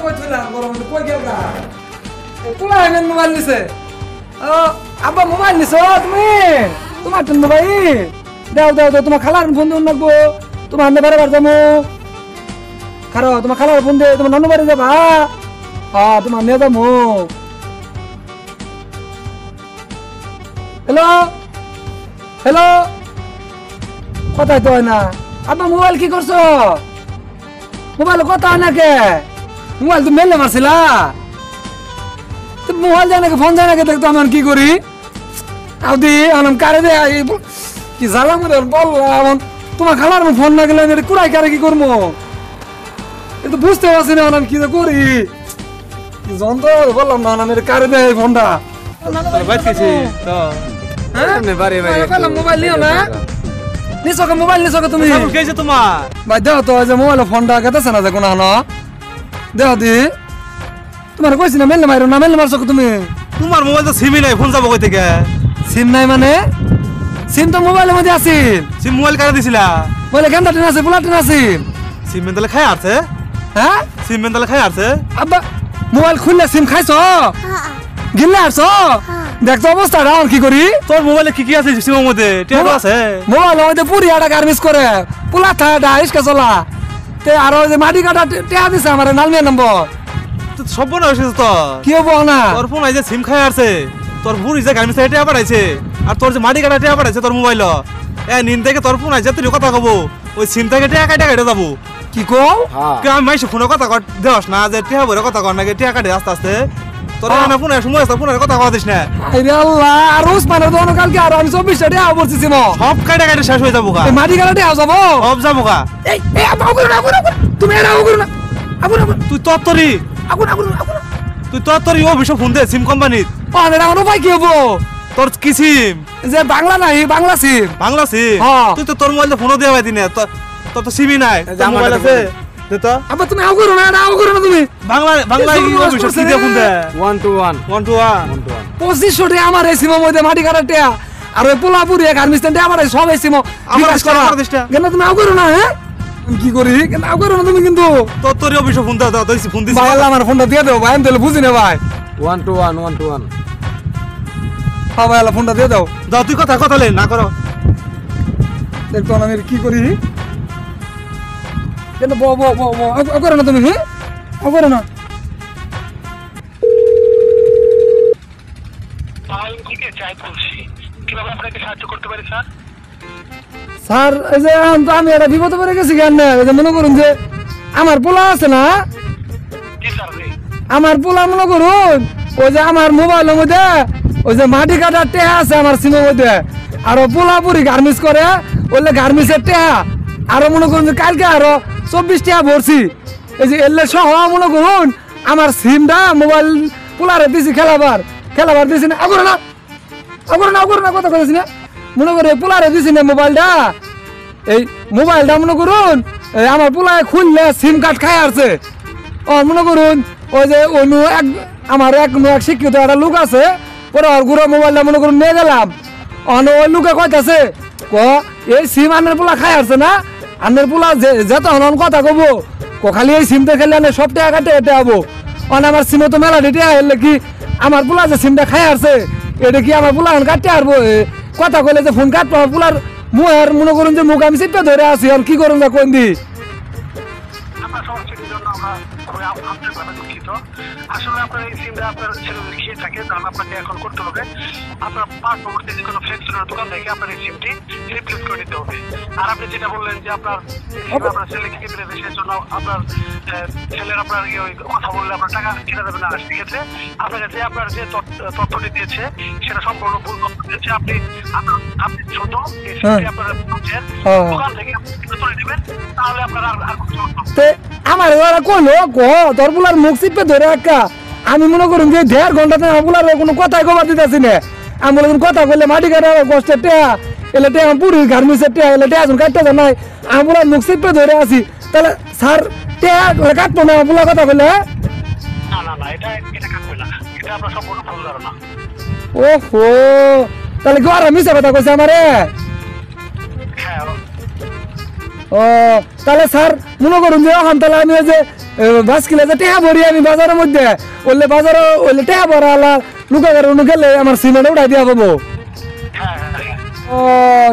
কই থইলাম গরম কই গেল গা পোলা হেন মোবাইল নিছে আব্বা মোবাইল নিছো তুমি তোমার তো ভাই দাও দাও দাও তোমার খালার ফোন দিন লাগবো তোমার আন্নে বারে বার যাবো খারো তোমার খালার ফোন দে তোমার নানু বাড়ি যাবা হ্যাঁ তোমার নিয়ে যাবো হ্যালো হ্যালো কথাই তো হয় না আব্বা মোবাইল কি করছো মোবাইল কথা হয় না কে মোবাইল তো মেলে মারছিলা মোবাইল যায় নাকি ফোন যায় নাকি দেখতো আমি কি করি আউদি আনম কারে দে কি জ্বালা মনে বললাম তোমার খালার ফোন না গেলে আমি কুড়াই কারে কি করবো কিন্তু বুঝতে পারছি না আমি কি করি কি যন্ত্র বললাম না আমি কারে দে ফোনটা মোবাইল নিও না নিছকে মোবাইল নিছকে তুমি তোমার ভাই দেও তো যে মোবাইল ফোনটা কেটেছে না যে কোনো দেও দি তোমার কইছি না মেললে মারো না মেললে মারছো তুমি তোমার মোবাইল তো সিমই নাই ফোন যাবো কই থেকে সিম নাই মানে সিম তো মোবাইলের মধ্যে আছে সিম মোবাইল কারে দিছিলা বলে গেন্দা টেন আছে পোলা টেন আছে সিম মেন্দালে খাই আছে হ্যাঁ সিম মেন্দালে খাই আছে আব্বা মোবাইল খুললে সিম খাইছো গিললে আসছো দেখতো অবস্থা রাউন কি করি তোর মোবাইলে কি কি আছে সিমের মধ্যে টেটো আছে মোবাইলের মধ্যে পুরি আটা গার্মিস করে পোলা থাটা ইসকা চলা তে আর ওই যে মাটি কাটা টেয়া দিছে আমার নালমিয়া নম্বর তো সব বনা হইছে তো কি হবো না তোর ফোন আইছে সিম খাই আছে তোর বুড়ি যে গার্মিস টেয়া পাঠাইছে আর তোর যে মাটি কাটা টেয়া পাঠাইছে তোর মোবাইল এ নিন থেকে তোর ফোন আইছে তুই কথা কব ওই সিম থেকে টেয়া কাটা কাটা যাবো কি কও কে আমি মাইছে ফোনে কথা কর দেওস না যে টেয়া বরে কথা কর না টেয়া কাটে আস্তে আস্তে তোর না ফোনে সময় আছে ফোনের কথা কওয়া দিস না আরে আল্লাহ আর ওসমানের দোনো কালকে আর আমি 24 টাকা বলছি সিম সব কাটা কাটা শেষ হয়ে যাবো গা এই মাটি কাটা টেয়া যাবো সব যাবো গা এই এই আবু করো না তুমি এরা আবু করো না আবু তুই তত্তরি আবু তুই তত্তরি ও বিশ ফোন দে সিম কোম্পানি আরে না উপায় কি হবো তোর কি সিম যে বাংলা নাই বাংলা সিম বাংলা সিম তুই তো তোর মোবাইলে ফোনও দেওয়া দিনে তোর তো সিমই নাই মোবাইল আছে দে তো আবার তুমি আউ করো না তুমি বাংলা ও বিশ কি দে ফোন দে 1 to 1 2500 টাকা আমার এই সিমের মধ্যে মাটি কাটা টেয়া আর ওই পোলাপুরি গার্মিস্টেন টেয়া আমার সব এই সিম বিকাশ করা কেন তুমি আউ করো না হ্যাঁ কি করি কেন আউ করো না তুমি কিন্তু তোর তোর ও বিশ ফোন দাও তুই ফোন দিস ভাই আমার ফোনটা দিয়ে দাও ভাই আমি তাহলে বুঝি না ভাই 1 to 1 হ্যাঁ ভাই ফোনটা দিয়ে দাও দাও তুই কথা লে না করো দেখতো আমি কি করি কেন আউ করো না তুমি হ্যাঁ আউ করো না স্যার এই যে আমি একটা বিপদে পড়ে গেছি কেন মনে করুন যে আমার পোলা আছে না আমার পোলা মনে করুন ওই যে আমার মোবাইলের মধ্যে ওই যে মাটি কাটার টেহা আছে আমার সিমের মধ্যে আরো পোলাপুরি গার্মিস করে ওইলে গার্মিসের টেহা আরো মনে করুন যে কালকে আরো 24 টাকা ভরছি এই যে এলে সহ মনে করুন আমার সিমটা মোবাইল পোলারে দিছি খেলাবার দিছি না আগর না কথা কইছি না মনে করে পোলারে দিছি না মোবাইলটা এই মোবাইলটা মনে করুন আমার পোলায় খুললে সিম কার্ড খাই আসছে মনে করুন ওই যে আমার এক শিক্ষিত একটা লোক আছে পরে ওর গুঁড়ো মোবাইলটা মনে করুন নিয়ে গেলাম ওই লোকে কইতাছে এই সিম আনের পোলা খাই আসছে না আনের পোলা যেত কথা কব খালি এই সিমটা খেলে আনে সব টাকা কাটে এটা হবো আমার সিমে তো মেলা ডেটে এলে কি আমার পোলা যে সিমটা খাই আসছে এটা কি আমার পোলা কাটতে পারবো কথা কইলে যে ফোন কাটবো আমার পোলার মুহের মনে করুন যে মুখ আমি চিপে ধরে আছি আর কি করুন না কোন দি আসলে আপনার এই সিমটা আপনার ছেলে খেয়ে থাকে তাহলে আপনাকে এখন করতে হবে আপনার পার্শ্ববর্তী যে কোনো ফ্লেক্সিলোর দোকান থেকে আপনার এই সিমটি রিপ্লেস করে নিতে হবে আর আপনি যেটা বললেন যে আপনার ছেলে খেয়ে ফেলেছে সেজন্য আপনার ছেলের আপনার কথা বললে আপনার টাকা কেনা যাবে না সেক্ষেত্রে আপনাকে যে আপনার যে তথ্যটি দিয়েছে সেটা সম্পূর্ণ ভুল তথ্য দিয়েছে আপনি ছোট এই সিমটি আপনার দোকান থেকে করে নেবেন তাহলে আপনার আর আমার ওরা কইলো তোর পোলার মুখ চিপে ধরে একা আমি মনে করুন যে 1.5 ঘন্টাতে আমার পোলার কোনো কথাই কবার দিতেছি না আমি বলে কথা কইলে মাটি কাটা কষ্টের টেয়া এলে টেয়া পুরি গার্মিসের টেয়া এলে টেয়া কাটতে যায় নাই আমি পোলার মুখ চিপে ধরে আছি তাহলে স্যার টেয়া কাটবো না পোলার কথা কইলে না এটা কাটবে না এটা আপনার সম্পূর্ণ ভুল ধারণা ওহো তাহলে কি আর মিছা কথা কইছে আমারে হ্যাঁ ও তাহলে স্যার মনে করুন যে এখন তাহলে আমি যে বাস কিলে যে টেহা ভরি আমি বাজারের মধ্যে ওলে বাজার ওলে টেহা ভরা আলা লুকা করে গেলে আমার সিমেন্ট উঠাই দিয়া পাবো। হ্যাঁ হ্যাঁ ও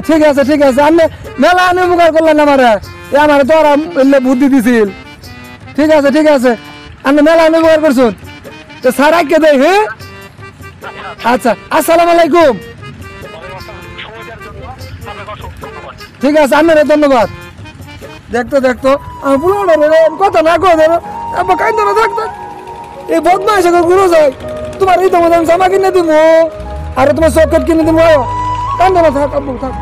ঠিক আছে আমি মেলা আনে উপকার করলেন আমারে আমার তো আর বুদ্ধি দিছিল। ঠিক আছে আমি মেলা আনে উপকার করছুন তো স্যার আজকে দেয়। হ্যাঁ আচ্ছা আসসালামু আলাইকুম। সময় দেওয়ার জন্য আপনাকে অসংখ্য ধন্যবাদ। ঠিক আছে আপনার ধন্যবাদ। দেখতো আমার পুরো কথা না কো কাইন্দ না থাক এই বদমাইশ গুলো যায় তোমার এই তোমাদের আমি জামা কিনে দিব আর তোমার চকলেট কিনে দিব কাইন্দ না থাক থাক।